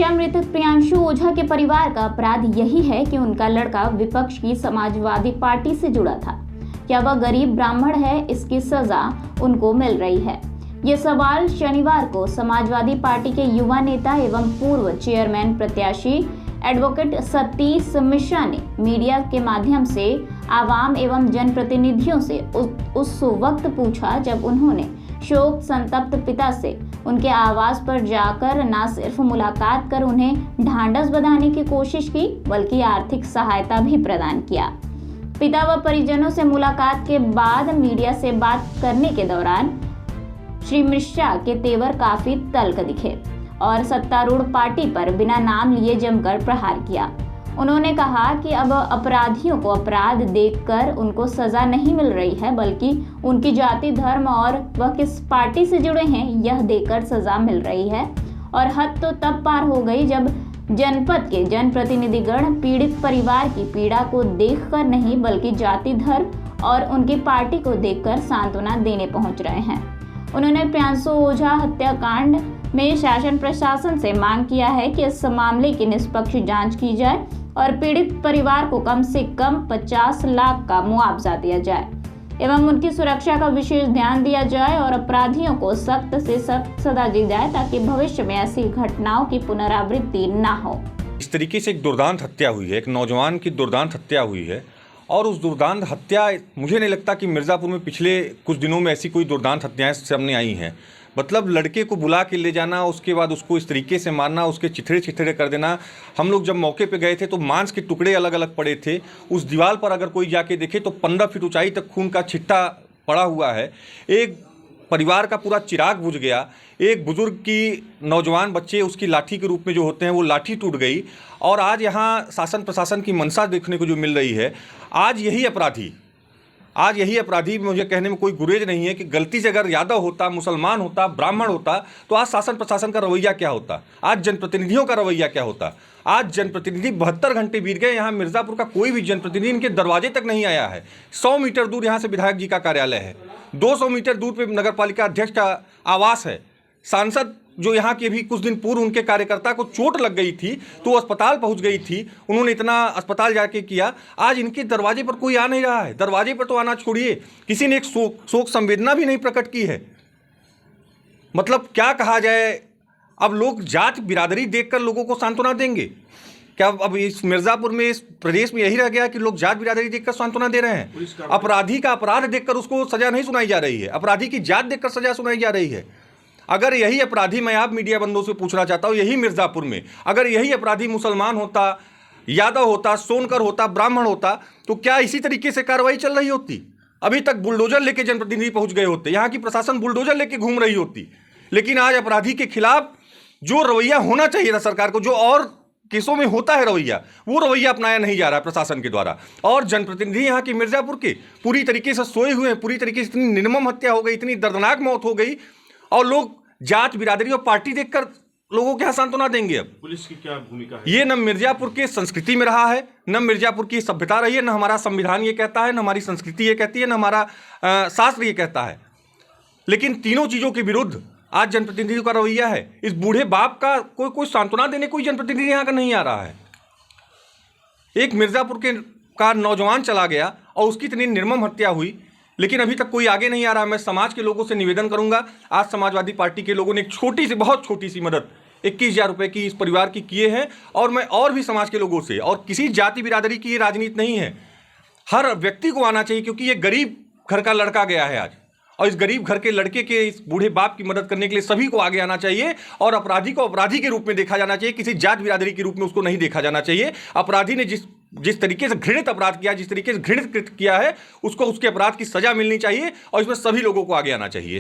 हत्या मृतक प्रियांशु ओझा के परिवार का अपराध यही है कि उनका लड़का विपक्ष की समाजवादी पार्टी से जुड़ा था। क्या वह गरीब ब्राह्मण है, इसकी सजा उनको मिल रही है? ये सवाल शनिवार को समाजवादी पार्टी के युवा नेता एवं पूर्व चेयरमैन प्रत्याशी एडवोकेट सतीश मिश्रा ने मीडिया के माध्यम से आवाम एवं जनप्रतिनिधियों से उस वक्त पूछा जब उन्होंने शोक संतप्त पिता से उनके आवास पर जाकर न सिर्फ मुलाकात कर उन्हें ढांढस बंधाने की कोशिश की बल्कि आर्थिक सहायता भी प्रदान किया। पिता व परिजनों से मुलाकात के बाद मीडिया से बात करने के दौरान श्री मिश्रा के तेवर काफी तल्ख दिखे और सत्तारूढ़ पार्टी पर बिना नाम लिए जमकर प्रहार किया। उन्होंने कहा कि अब अपराधियों को अपराध देखकर उनको सजा नहीं मिल रही है बल्कि उनकी जाति, धर्म और वह किस पार्टी से जुड़े हैं यह देखकर सजा मिल रही है। और हद तो तब पार हो गई जब जनपद के जनप्रतिनिधिगण पीड़ित परिवार की पीड़ा को देखकर नहीं बल्कि जाति, धर्म और उनकी पार्टी को देखकर सांत्वना देने पहुंच रहे हैं। उन्होंने प्रियांशु ओझा हत्याकांड में शासन प्रशासन से मांग किया है कि इस मामले की निष्पक्ष जांच की जाए और पीड़ित परिवार को कम से कम 50 लाख का मुआवजा दिया जाए एवं उनकी सुरक्षा का विशेष ध्यान दिया जाए और अपराधियों को सख्त से सख्त सजा दी जाए ताकि भविष्य में ऐसी घटनाओं की पुनरावृत्ति ना हो। इस तरीके से एक दुर्दांत हत्या हुई है, एक नौजवान की दुर्दांत हत्या हुई है और उस दुर्दांत हत्या, मुझे नहीं लगता कि मिर्ज़ापुर में पिछले कुछ दिनों में ऐसी कोई दुर्दांत हत्याएं सामने आई हैं। मतलब लड़के को बुला के ले जाना, उसके बाद उसको इस तरीके से मारना, उसके चिथड़े चिथड़े कर देना। हम लोग जब मौके पे गए थे तो मांस के टुकड़े अलग अलग पड़े थे। उस दीवार पर अगर कोई जाके देखे तो 15 फीट ऊंचाई तक खून का छिट्टा पड़ा हुआ है। एक परिवार का पूरा चिराग बुझ गया। एक बुजुर्ग की, नौजवान बच्चे उसकी लाठी के रूप में जो होते हैं वो लाठी टूट गई। और आज यहाँ शासन प्रशासन की मंशा देखने को जो मिल रही है, आज यही अपराधी मुझे कहने में कोई गुरेज नहीं है कि गलती से अगर यादव होता, मुसलमान होता, ब्राह्मण होता तो आज शासन प्रशासन का रवैया क्या होता, आज जनप्रतिनिधियों का रवैया क्या होता। आज जनप्रतिनिधि 72 घंटे बीत गए, यहाँ मिर्ज़ापुर का कोई भी जनप्रतिनिधि इनके दरवाजे तक नहीं आया है। 100 मीटर दूर यहाँ से विधायक जी का कार्यालय है, 200 मीटर दूर पे नगर पालिका अध्यक्ष का आवास है। सांसद जो यहाँ के भी कुछ दिन पूर्व उनके कार्यकर्ता को चोट लग गई थी तो अस्पताल पहुँच गई थी, उन्होंने इतना अस्पताल जाके किया, आज इनके दरवाजे पर कोई आ नहीं रहा है। दरवाजे पर तो आना छोड़िए, किसी ने एक शोक संवेदना भी नहीं प्रकट की है। मतलब क्या कहा जाए, अब लोग जात बिरादरी देखकर लोगों को सांत्वना देंगे क्या? अब इस मिर्ज़ापुर में, इस प्रदेश में यही रह गया कि लोग जात बिरादरी देखकर सांत्वना दे रहे हैं। अपराधी का अपराध देखकर उसको सजा नहीं सुनाई जा रही है, अपराधी की जात देखकर सजा सुनाई जा रही है। अगर यही अपराधी, मैं आप मीडिया बंधुओं से पूछना चाहता हूँ, यही मिर्ज़ापुर में अगर यही अपराधी मुसलमान होता, यादव होता, सोनकर होता, ब्राह्मण होता तो क्या इसी तरीके से कार्रवाई चल रही होती? अभी तक बुलडोजर लेके जनप्रतिनिधि पहुंच गए होते, यहाँ की प्रशासन बुलडोजर लेके घूम रही होती। लेकिन आज अपराधी के खिलाफ जो रवैया होना चाहिए था सरकार को, जो और केसों में होता है रवैया, वो रवैया अपनाया नहीं जा रहा है प्रशासन के द्वारा। और जनप्रतिनिधि यहाँ की मिर्ज़ापुर के पूरी तरीके से सोए हुए हैं, पूरी तरीके से इतनी निर्मम हत्या हो गई, इतनी दर्दनाक मौत हो गई और लोग जात बिरादरी और पार्टी देखकर लोगों के यहाँ सांत्वना देंगे। अब पुलिस की क्या भूमिका है? ये न मिर्ज़ापुर के संस्कृति में रहा है, न मिर्ज़ापुर की सभ्यता रही है, न हमारा संविधान ये कहता है, न हमारी संस्कृति ये कहती है, न हमारा शास्त्र ये कहता है। लेकिन तीनों चीज़ों के विरुद्ध आज जनप्रतिनिधियों का रवैया है। इस बूढ़े बाप का कोई सांत्वना देने कोई जनप्रतिनिधि यहाँ का नहीं आ रहा है। एक मिर्ज़ापुर का नौजवान चला गया और उसकी इतनी निर्मम हत्या हुई, लेकिन अभी तक कोई आगे नहीं आ रहा। मैं समाज के लोगों से निवेदन करूंगा, आज समाजवादी पार्टी के लोगों ने एक छोटी सी, बहुत छोटी सी मदद 21,000 रुपये की इस परिवार की किए हैं। और मैं और भी समाज के लोगों से, और किसी जाति बिरादरी की ये राजनीति नहीं है, हर व्यक्ति को आना चाहिए क्योंकि ये गरीब घर का लड़का गया है आज, और इस गरीब घर के लड़के के, इस बूढ़े बाप की मदद करने के लिए सभी को आगे आना चाहिए। और अपराधी को अपराधी के रूप में देखा जाना चाहिए, किसी जात बिरादरी के रूप में उसको नहीं देखा जाना चाहिए। अपराधी ने जिस तरीके से घृणित अपराध किया, जिस तरीके से घृणित कृत्य किया है, उसको उसके अपराध की सजा मिलनी चाहिए और इसमें सभी लोगों को आगे आना चाहिए।